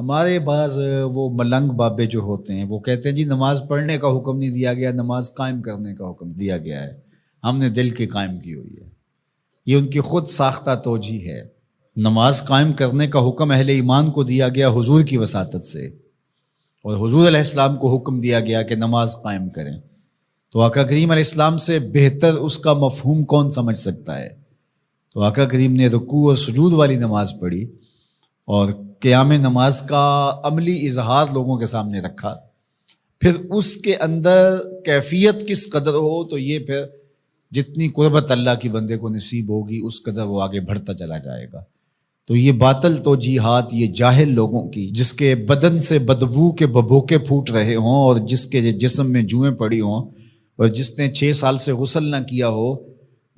ہمارے بعض وہ ملنگ بابے جو ہوتے ہیں وہ کہتے ہیں جی نماز پڑھنے کا حکم نہیں دیا گیا، نماز قائم کرنے کا حکم دیا گیا ہے، ہم نے دل کی قائم کی ہوئی ہے۔ یہ ان کی خود ساختہ توجیہ ہے۔ نماز قائم کرنے کا حکم اہل ایمان کو دیا گیا حضور کی وساطت سے، اور حضور علیہ السلام کو حکم دیا گیا کہ نماز قائم کریں، تو آقا کریم علیہ السلام سے بہتر اس کا مفہوم کون سمجھ سکتا ہے؟ تو آقا کریم نے رکوع اور سجود والی نماز پڑھی اور قیام نماز کا عملی اظہار لوگوں کے سامنے رکھا، پھر اس کے اندر کیفیت کس قدر ہو تو یہ پھر جتنی قربت اللہ کی بندے کو نصیب ہوگی اس قدر وہ آگے بڑھتا چلا جائے گا۔ تو یہ باطل توجیہات یہ جاہل لوگوں کی، جس کے بدن سے بدبو کے ببوکے پھوٹ رہے ہوں اور جس کے جسم میں جوئیں پڑی ہوں اور جس نے 6 سال سے غسل نہ کیا ہو،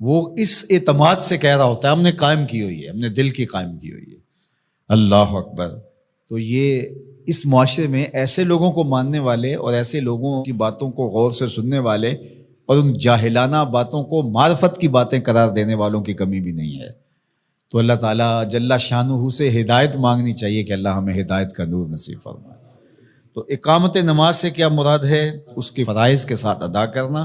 وہ اس اعتماد سے کہہ رہا ہوتا ہے ہم نے قائم کی ہوئی ہے، ہم نے دل کی قائم کی ہوئی ہے۔ اللہ اکبر۔ تو یہ اس معاشرے میں ایسے لوگوں کو ماننے والے اور ایسے لوگوں کی باتوں کو غور سے سننے والے اور ان جاہلانہ باتوں کو معرفت کی باتیں قرار دینے والوں کی کمی بھی نہیں ہے۔ تو اللہ تعالیٰ جل شانہ سے ہدایت مانگنی چاہیے کہ اللہ ہمیں ہدایت کا نور نصیب فرمائے۔ تو اقامت نماز سے کیا مراد ہے؟ اس کے فرائض کے ساتھ ادا کرنا،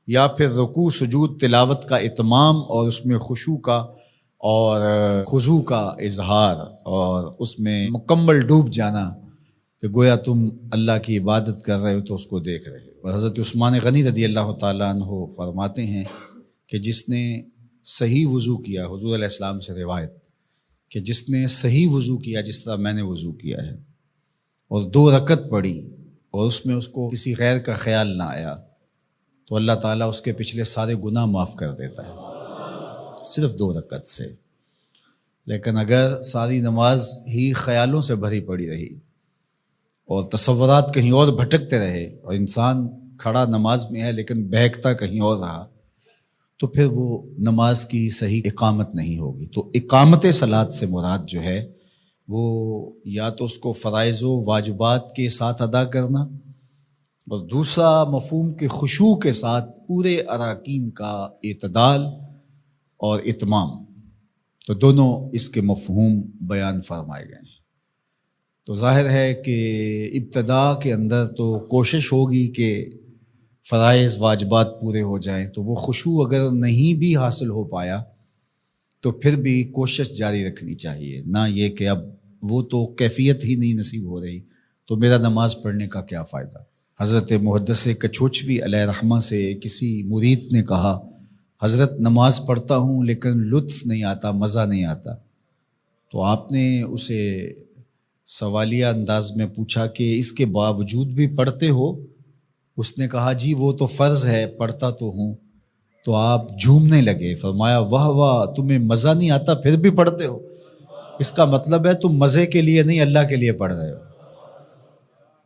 یا پھر رکوع سجود تلاوت کا اتمام اور اس میں خشوع کا اور خضوع کا اظہار اور اس میں مکمل ڈوب جانا کہ گویا تم اللہ کی عبادت کر رہے ہو تو اس کو دیکھ رہے ہو۔ اور حضرت عثمان غنی رضی اللہ تعالیٰ عنہ فرماتے ہیں کہ جس نے صحیح وضو کیا، حضور علیہ السلام سے روایت کہ جس نے صحیح وضو کیا جس طرح میں نے وضو کیا ہے اور 2 رکعت پڑھی اور اس میں اس کو کسی غیر کا خیال نہ آیا تو اللہ تعالیٰ اس کے پچھلے سارے گناہ معاف کر دیتا ہے صرف 2 رکعت سے۔ لیکن اگر ساری نماز ہی خیالوں سے بھری پڑی رہی اور تصورات کہیں اور بھٹکتے رہے اور انسان کھڑا نماز میں ہے لیکن بہکتا کہیں اور رہا تو پھر وہ نماز کی صحیح اقامت نہیں ہوگی۔ تو اقامت صلاۃ سے مراد جو ہے وہ یا تو اس کو فرائض و واجبات کے ساتھ ادا کرنا، اور دوسرا مفہوم کے خشوع کے ساتھ پورے اراکین کا اعتدال اور اتمام، تو دونوں اس کے مفہوم بیان فرمائے گئے ہیں۔ تو ظاہر ہے کہ ابتدا کے اندر تو کوشش ہوگی کہ فرائض واجبات پورے ہو جائیں، تو وہ خشوع اگر نہیں بھی حاصل ہو پایا تو پھر بھی کوشش جاری رکھنی چاہیے، نہ یہ کہ اب وہ تو کیفیت ہی نہیں نصیب ہو رہی تو میرا نماز پڑھنے کا کیا فائدہ۔ حضرت محدث کچھوچوی علیہ رحمہ سے کسی مرید نے کہا حضرت نماز پڑھتا ہوں لیکن لطف نہیں آتا، مزہ نہیں آتا۔ تو آپ نے اسے سوالیہ انداز میں پوچھا کہ اس کے باوجود بھی پڑھتے ہو؟ اس نے کہا جی وہ تو فرض ہے، پڑھتا تو ہوں۔ تو آپ جھومنے لگے، فرمایا واہ واہ، تمہیں مزہ نہیں آتا پھر بھی پڑھتے ہو؟ اس کا مطلب ہے تم مزے کے لیے نہیں اللہ کے لیے پڑھ رہے ہو۔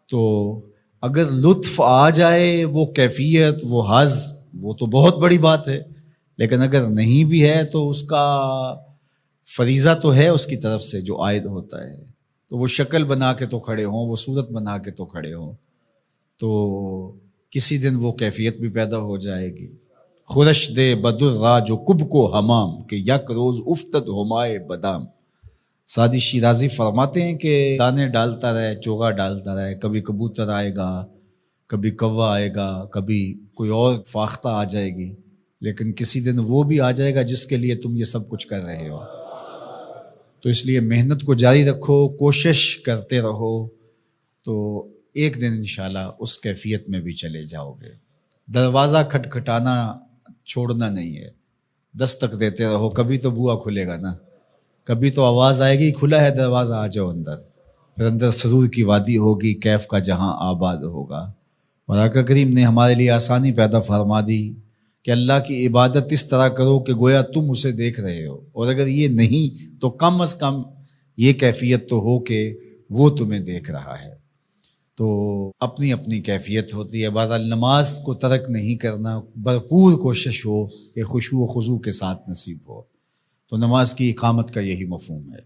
تو اگر لطف آ جائے، وہ کیفیت، وہ حظ، وہ تو بہت بڑی بات ہے، لیکن اگر نہیں بھی ہے تو اس کا فریضہ تو ہے اس کی طرف سے جو عائد ہوتا ہے، تو وہ شکل بنا کے تو کھڑے ہوں، وہ صورت بنا کے تو کھڑے ہوں، تو کسی دن وہ کیفیت بھی پیدا ہو جائے گی۔ خورش دے بدر را جو کب کو حمام کہ یک روز افتد ہمائے بادام۔ سعدی شیرازی فرماتے ہیں کہ دانے ڈالتا رہے، چوغا ڈالتا رہے، کبھی کبوتر آئے گا، کبھی کوا آئے گا، کبھی کوئی اور فاختہ آ جائے گی، لیکن کسی دن وہ بھی آ جائے گا جس کے لیے تم یہ سب کچھ کر رہے ہو۔ تو اس لیے محنت کو جاری رکھو، کوشش کرتے رہو، تو ایک دن انشاءاللہ اس کیفیت میں بھی چلے جاؤ گے۔ دروازہ کھٹکھٹانا چھوڑنا نہیں ہے، دستک دیتے رہو، کبھی تو بوا کھلے گا نا، کبھی تو آواز آئے گی کھلا ہے دروازہ آ جاؤ اندر، پھر اندر سرور کی وادی ہوگی، کیف کا جہاں آباد ہوگا۔ اور آقا کریم نے ہمارے لیے آسانی پیدا فرما دی کہ اللہ کی عبادت اس طرح کرو کہ گویا تم اسے دیکھ رہے ہو، اور اگر یہ نہیں تو کم از کم یہ کیفیت تو ہو کہ وہ تمہیں دیکھ رہا ہے۔ تو اپنی اپنی کیفیت ہوتی ہے، بہرحال نماز کو ترک نہیں کرنا، بھرپور کوشش ہو کہ خشوع و خضوع کے ساتھ نصیب ہو۔ تو نماز کی اقامت کا یہی مفہوم ہے۔